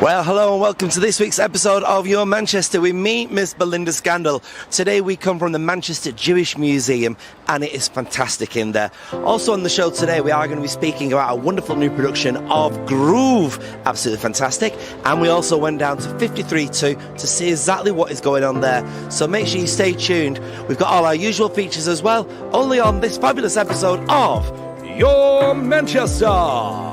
Well, hello and welcome to this week's episode of Your Manchester with me, Miss Belinda Scandal. Today we come from the Manchester Jewish Museum and it is fantastic in there. Also on the show today we are going to be speaking about a wonderful new production of Groove. Absolutely fantastic. And we also went down to 53.2 to see exactly what is going on there. So make sure you stay tuned. We've got all our usual features as well, only on this fabulous episode of Your Manchester.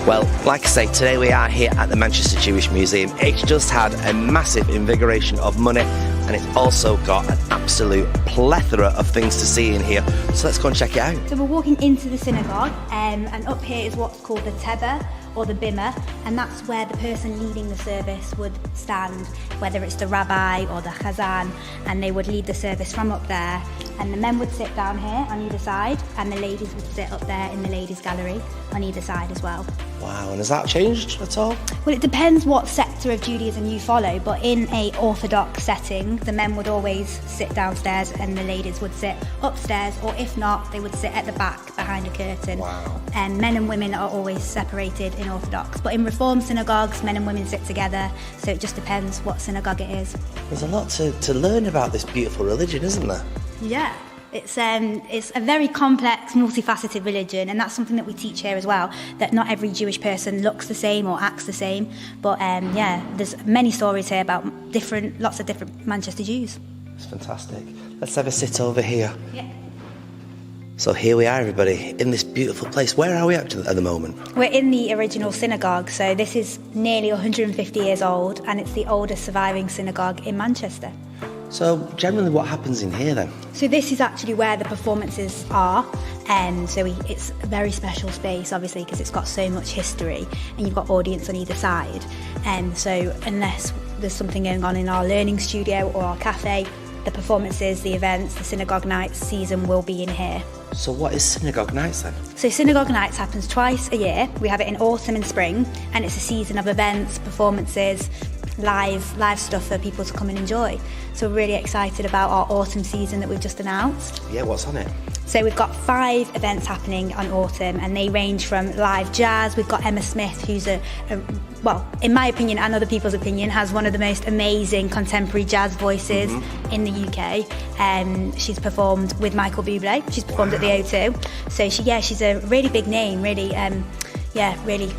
Well, like I say, today we are here at the Manchester Jewish Museum. It's just had a massive invigoration of money and it's also got an absolute plethora of things to see in here. So let's go and check it out. So we're walking into the synagogue and up here is what's called the Tebah or the Bimah, and that's where the person leading the service would stand, whether it's the rabbi or the chazan, and they would lead the service from up there. And the men would sit down here on either side and the ladies would sit up there in the ladies gallery on either side as well. Wow, and has that changed at all? Well, it depends what sector of Judaism you follow, but in a Orthodox setting, the men would always sit downstairs and the ladies would sit upstairs, or if not, they would sit at the back behind a curtain. Wow. And men and women are always separated in Orthodox, but in Reform synagogues, men and women sit together, so it just depends what synagogue it is. There's a lot to learn about this beautiful religion, isn't there? Yeah. It's a very complex, multifaceted religion, and that's something that we teach here as well, that not every Jewish person looks the same or acts the same, but there's many stories here about lots of different Manchester Jews. It's fantastic. Let's have a sit over here. Yeah. So here we are, everybody, in this beautiful place. Where are we at the moment? We're in the original synagogue, so this is nearly 150 years old, and it's the oldest surviving synagogue in Manchester. So generally what happens in here then? So this is actually where the performances are, and so it's a very special space, obviously, because it's got so much history and you've got audience on either side. And so unless there's something going on in our learning studio or our cafe, the performances, the events, the Synagogue Nights season will be in here. So what is Synagogue Nights then? So Synagogue Nights happens twice a year. We have it in autumn and spring, and it's a season of events, performances, live stuff for people to come and enjoy. So we're really excited about our autumn season that we've just announced. Yeah, what's on it? So we've got 5 events happening on autumn, and they range from live jazz. We've got Emma Smith, who's well, in my opinion and other people's opinion, has one of the most amazing contemporary jazz voices in the UK. She's performed with Michael Bublé. She's performed at the O2. So she's a really big name, really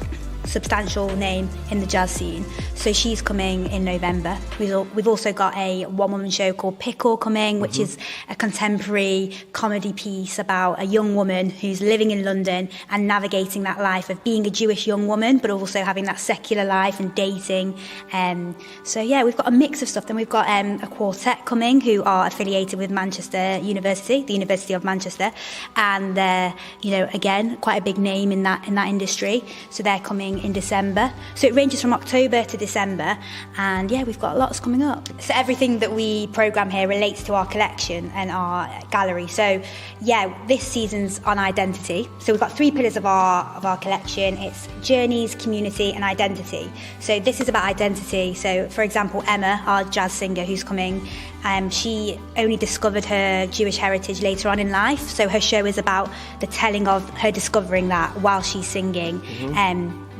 substantial name in the jazz scene. So she's coming in November. We've also got a one-woman show called Pickle coming, which is a contemporary comedy piece about a young woman who's living in London and navigating that life of being a Jewish young woman, but also having that secular life and dating. We've got a mix of stuff. Then we've got a quartet coming who are affiliated with Manchester University, the University of Manchester, and they're, again, quite a big name in that industry. So they're coming in December. So it ranges from October to December, and we've got lots coming up. So everything that we programme here relates to our collection and our gallery. So this season's on identity. So we've got 3 pillars of our collection. It's journeys, community and identity. So this is about identity. So for example, Emma, our jazz singer who's coming, she only discovered her Jewish heritage later on in life. So her show is about the telling of her discovering that while she's singing.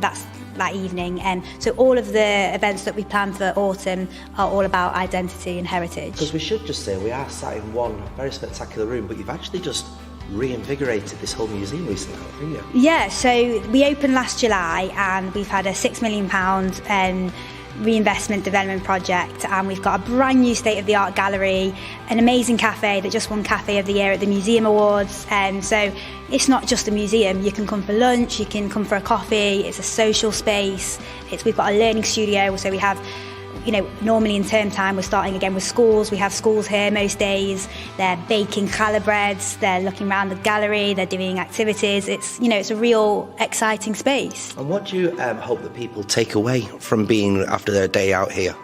That's that evening. So all of the events that we plan for autumn are all about identity and heritage. Because we should just say we are sat in one very spectacular room, but you've actually just reinvigorated this whole museum recently, haven't you? Yeah, so we opened last July and we've had a £6 million reinvestment development project, and we've got a brand new state-of-the-art gallery, an amazing cafe that just won Cafe of the Year at the Museum Awards. So it's not just a museum. You can come for lunch, you can come for a coffee. It's a social space. We've got a learning studio, so we have, normally in term time we're starting again with schools. We have schools here most days. They're baking challah breads, they're looking around the gallery, they're doing activities. It's a real exciting space. And what do you hope that people take away from being after their day out here?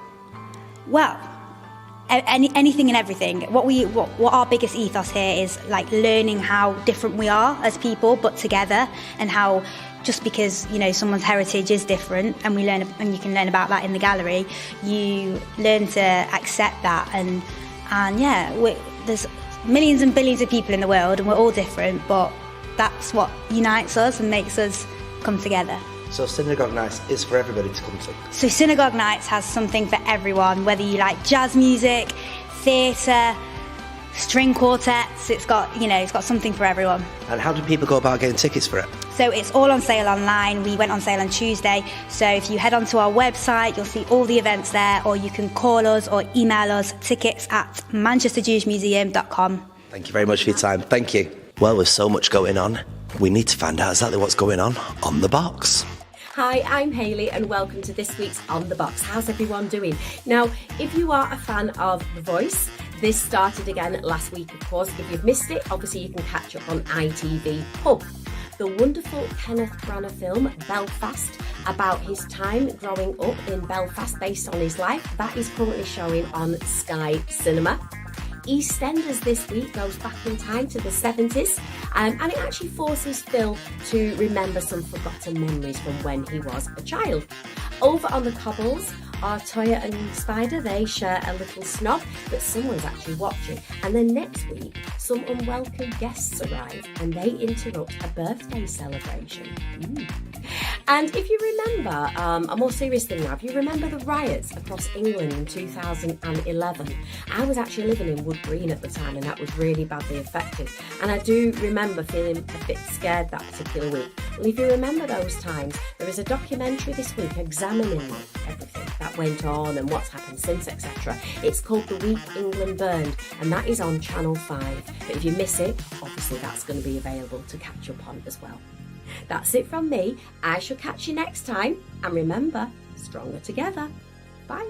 Well, anything and everything. What our biggest ethos here is learning how different we are as people, but together, and how just because someone's heritage is different, and you can learn about that in the gallery, you learn to accept that, and there's millions and billions of people in the world, and we're all different, but that's what unites us and makes us come together. So Synagogue Nights is for everybody to come to? So Synagogue Nights has something for everyone, whether you like jazz music, theatre, string quartets. It's got something for everyone. And how do people go about getting tickets for it? So it's all on sale online. We went on sale on Tuesday. So if you head onto our website, you'll see all the events there, or you can call us or email us, tickets@manchesterjewishmuseum.com. Thank you very much for your time. Thank you. Well, with so much going on, we need to find out exactly what's going on the box. Hi, I'm Hayley and welcome to this week's On The Box. How's everyone doing? Now, if you are a fan of The Voice, this started again last week, of course. If you've missed it, obviously you can catch up on ITV Pub. The wonderful Kenneth Branagh film, Belfast, about his time growing up in Belfast based on his life, that is currently showing on Sky Cinema. EastEnders this week goes back in time to the 70s, and it actually forces Phil to remember some forgotten memories from when he was a child. Over on the cobbles, are Toya and Spider. They share a little snog that someone's actually watching. And then next week, some unwelcome guests arrive and they interrupt a birthday celebration. And if you remember, a more serious thing now, if you remember the riots across England in 2011, I was actually living in Wood Green at the time, and that was really badly affected. And I do remember feeling a bit scared that particular week. Well, if you remember those times, there is a documentary this week examining everything that went on and what's happened since, etc. It's called The Week England Burned, and that is on Channel 5. But if you miss it, obviously that's going to be available to catch up on as well. That's it from me. I shall catch you next time. And remember, stronger together. Bye.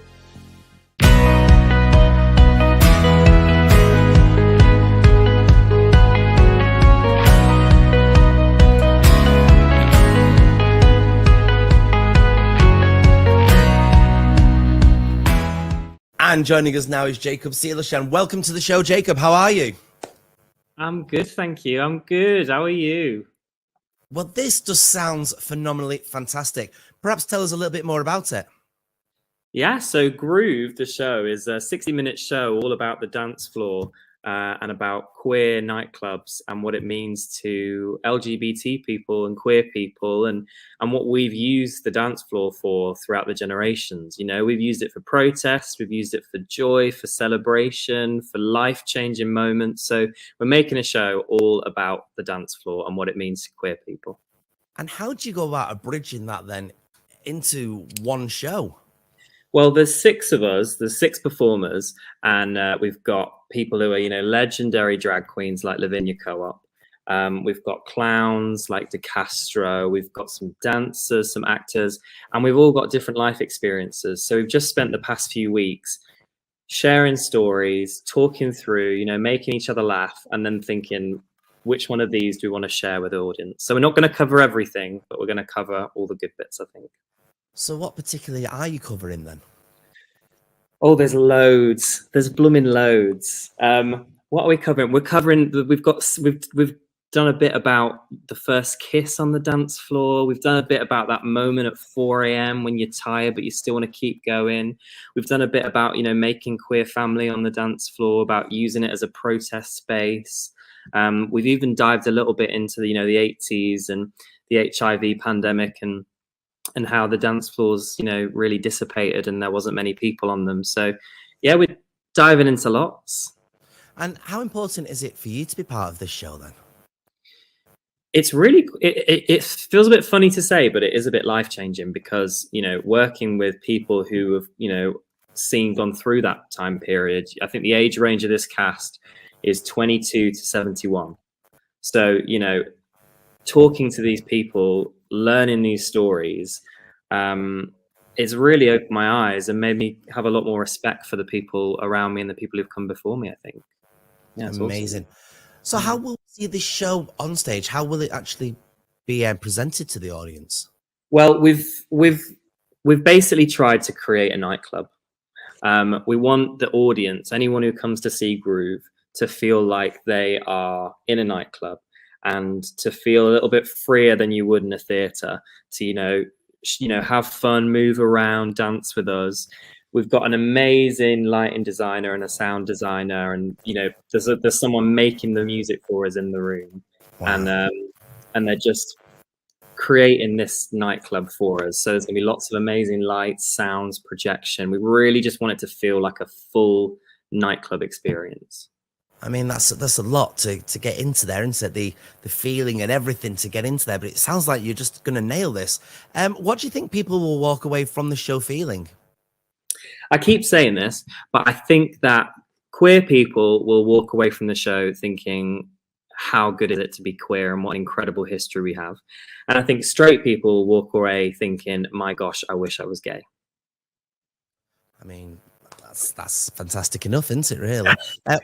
And joining us now is Jacob Seelishan. Welcome to the show, Jacob. How are you? I'm good, thank you. I'm good. How are you? Well, this just sounds phenomenally fantastic. Perhaps tell us a little bit more about it. Yeah, so Groove, the show, is a 60-minute show all about the dance floor and about queer nightclubs and what it means to LGBT people and queer people and what we've used the dance floor for throughout the generations. You know, we've used it for protest, we've used it for joy, for celebration, for life-changing moments. So we're making a show all about the dance floor and what it means to queer people. And how do you go about bridging that then into one show? Well, there's 6 of us, there's 6 performers, and we've got people who are, you know, legendary drag queens like Lavinia Co-op. We've got clowns like De Castro. We've got some dancers, some actors, and we've all got different life experiences. So we've just spent the past few weeks sharing stories, talking through, you know, making each other laugh, and then thinking, which one of these do we want to share with the audience? So we're not going to cover everything, but we're going to cover all the good bits, I think. So what particularly are you covering then? Oh, there's loads. There's blooming loads. What are we covering? We've done a bit about the first kiss on the dance floor. We've done a bit about that moment at 4 a.m. when you're tired, but you still want to keep going. We've done a bit about, you know, making queer family on the dance floor, about using it as a protest space. We've even dived a little bit into the, you know, the 80s and the HIV pandemic and how the dance floors, you know, really dissipated and there wasn't many people on them. So, yeah, we're diving into lots. And how important is it for you to be part of this show then? It's really, it feels a bit funny to say, but it is a bit life-changing because, you know, working with people who have, you know, gone through that time period. I think the age range of this cast is 22 to 71. So, you know, talking to these people, learning these stories, it's really opened my eyes and made me have a lot more respect for the people around me and the people who've come before me, I think. Yeah, it's amazing. Awesome. So how will we see this show on stage? How will it actually be presented to the audience? Well, we've basically tried to create a nightclub. We want the audience, anyone who comes to see Groove, to feel like they are in a nightclub and to feel a little bit freer than you would in a theatre, to, you know, have fun, move around, dance with us. We've got an amazing lighting designer and a sound designer, and there's someone making the music for us in the room. Wow. And they're just creating this nightclub for us. So there's gonna be lots of amazing lights, sounds, projection. We really just want it to feel like a full nightclub experience. I mean, that's a lot to get into there, isn't it? The feeling and everything to get into there. But it sounds like you're just going to nail this. What do you think people will walk away from the show feeling? I keep saying this, but I think that queer people will walk away from the show thinking, how good is it to be queer and what incredible history we have. And I think straight people will walk away thinking, my gosh, I wish I was gay. I mean, that's fantastic enough, isn't it, really?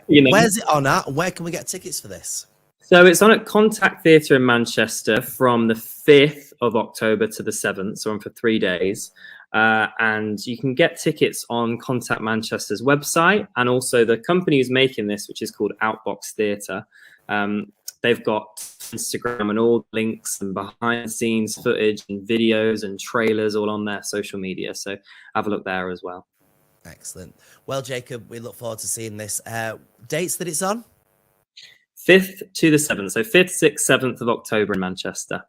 Where's it on at? Where can we get tickets for this? So it's on at Contact Theatre in Manchester from the 5th of October to the 7th, so on for 3 days. And you can get tickets on Contact Manchester's website, and also the company who's making this, which is called Outbox Theatre. They've got Instagram and all links and behind the scenes footage and videos and trailers all on their social media. So have a look there as well. Excellent. Well, Jacob, we look forward to seeing this. Dates that it's on? 5th to the 7th. So 5th, 6th, 7th of October in Manchester.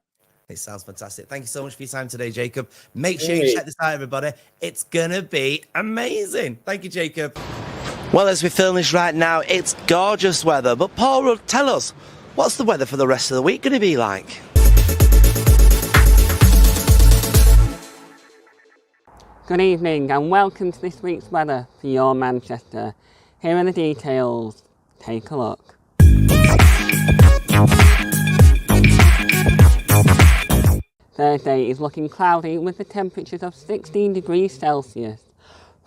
It sounds fantastic. Thank you so much for your time today, Jacob. Make sure you check this out, everybody. It's going to be amazing. Thank you, Jacob. Well, as we film this right now, it's gorgeous weather. But Paul, tell us, what's the weather for the rest of the week going to be like? Good evening and welcome to this week's weather for your Manchester. Here are the details. Take a look. Thursday is looking cloudy with the temperatures of 16 degrees Celsius.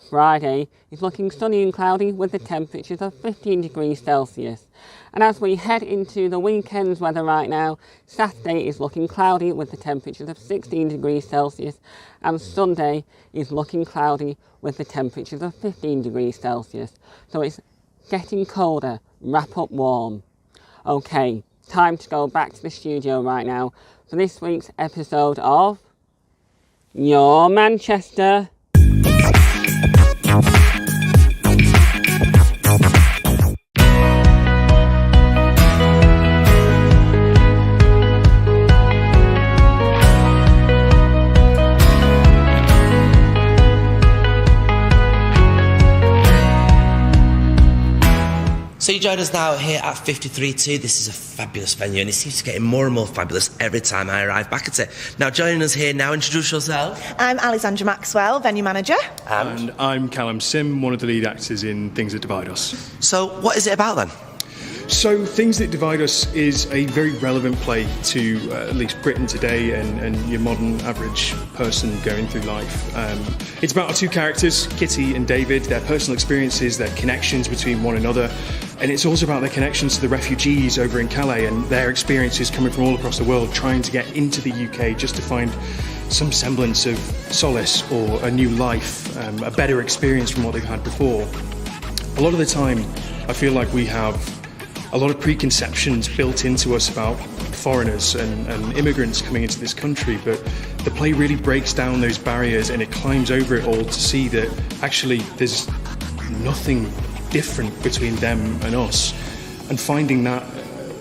Friday is looking sunny and cloudy with the temperatures of 15 degrees Celsius. And as we head into the weekend's weather right now, Saturday is looking cloudy with the temperatures of 16 degrees Celsius, and Sunday is looking cloudy with the temperatures of 15 degrees Celsius. So it's getting colder, wrap up warm. Okay, time to go back to the studio right now for this week's episode of Your Manchester. So you join us now here at 53.2. This is a fabulous venue and it seems to get more and more fabulous every time I arrive back at it. Now joining us here now, introduce yourself. I'm Alexandra Maxwell, venue manager. And I'm Callum Sim, one of the lead actors in Things That Divide Us. So what is it about then? So Things That Divide Us is a very relevant play to at least Britain today and your modern average person going through life. It's about our two characters, Kitty and David, their personal experiences, their connections between one another, and it's also about their connections to the refugees over in Calais and their experiences coming from all across the world trying to get into the UK just to find some semblance of solace or a new life, a better experience from what they've had before. A lot of the time I feel like we have a lot of preconceptions built into us about foreigners and immigrants coming into this country, but the play really breaks down those barriers and it climbs over it all to see that actually there's nothing different between them and us, and finding that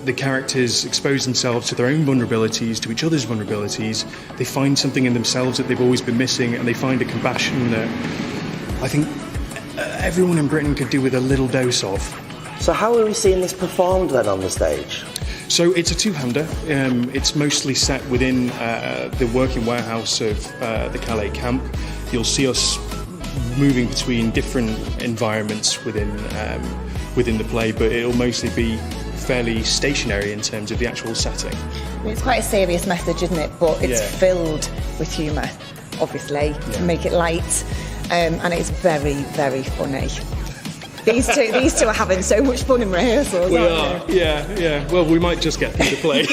the characters expose themselves to their own vulnerabilities, to each other's vulnerabilities. They find something in themselves that they've always been missing, and they find a compassion that I think everyone in Britain could do with a little dose of. So how are we seeing this performed then on the stage? So it's a two-hander. It's mostly set within the working warehouse of the Calais camp. You'll see us moving between different environments within the play, but it'll mostly be fairly stationary in terms of the actual setting. It's quite a serious message, isn't it? But it's filled with humour, obviously, to make it light, and it's very, very funny. These two are having so much fun in rehearsals. We aren't are, yeah. Well, we might just get through the play.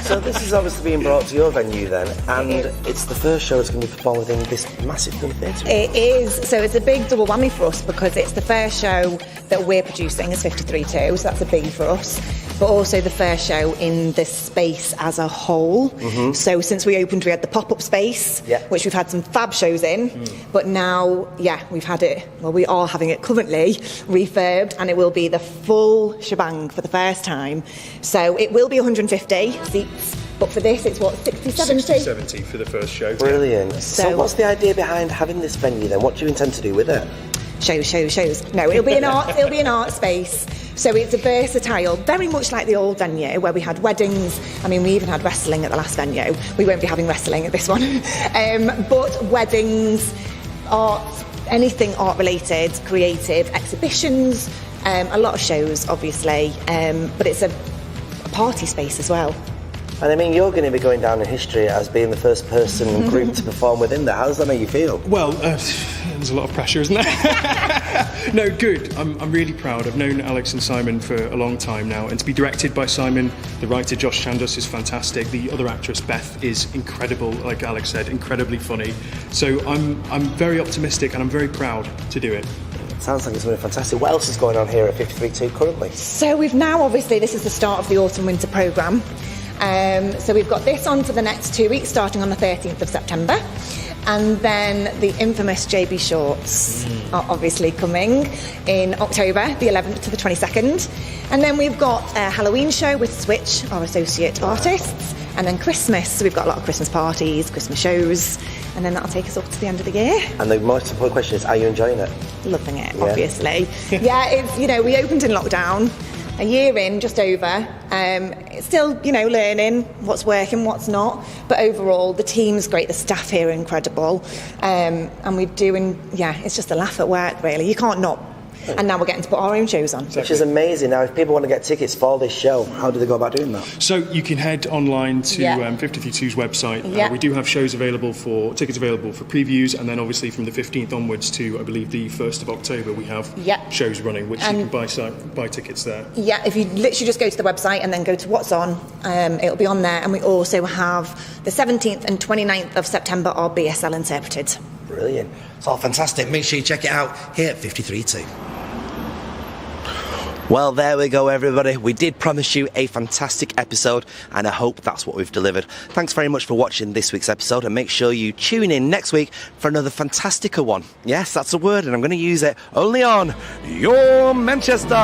So this is obviously being brought to your venue then, and it's the first show that's going to be performed within this massive film theatre. It is. So it's a big double whammy for us because it's the first show that we're producing as 53.2, so that's a big for us. But also the first show in this space as a whole. So since we opened, we had the pop-up space, which we've had some fab shows in. But now, we've had it, well, we are having it currently refurbed, and it will be the full shebang for the first time. So it will be 150 seats. But for this, it's what, 60-70? 70 for the first show. Brilliant. So what's the idea behind having this venue then? What do you intend to do with it? Shows. No, it'll be an art space. So it's a versatile, very much like the old venue where we had weddings. I mean, we even had wrestling at the last venue. We won't be having wrestling at this one. But weddings, art, anything art related, creative, exhibitions, a lot of shows, obviously. But it's a party space as well. And I mean, you're going to be going down in history as being the first person and group to perform within there. How does that make you feel? Well, there's a lot of pressure, isn't there? No, good. I'm really proud. I've known Alex and Simon for a long time now, and to be directed by Simon, the writer Josh Chandos is fantastic. The other actress Beth is incredible, like Alex said, incredibly funny. So I'm very optimistic and I'm very proud to do it. Sounds like it's really fantastic. What else is going on here at 53.2 currently? So we've now, obviously, this is the start of the autumn-winter programme. So we've got this on for the next 2 weeks, starting on the 13th of September. And then the infamous JB Shorts are obviously coming in October, the 11th to the 22nd. And then we've got a Halloween show with Switch, our associate artists. And then Christmas, so we've got a lot of Christmas parties, Christmas shows. And then that'll take us up to the end of the year. And the most important question is, are you enjoying it? Loving it, obviously. It's, we opened in lockdown. A year in, just over. It's still, learning what's working, what's not. But overall, the team's great. The staff here are incredible. And we're doing, it's just a laugh at work, really. You can't not. And now we're getting to put our own shows on. Which is amazing. Now, if people want to get tickets for this show, how do they go about doing that? So you can head online to 53.2's website. We do have tickets available for previews, and then obviously from the 15th onwards to, I believe, the 1st of October, we have shows running, which you can buy tickets there. Yeah, if you literally just go to the website and then go to what's on, it'll be on there. And we also have the 17th and 29th of September are BSL interpreted. Brilliant. It's all fantastic. Make sure you check it out here at 53.2. Well, there we go, everybody. We did promise you a fantastic episode, and I hope that's what we've delivered. Thanks very much for watching this week's episode, and make sure you tune in next week for another fantastica one. Yes, that's a word, and I'm going to use it only on Your Manchester.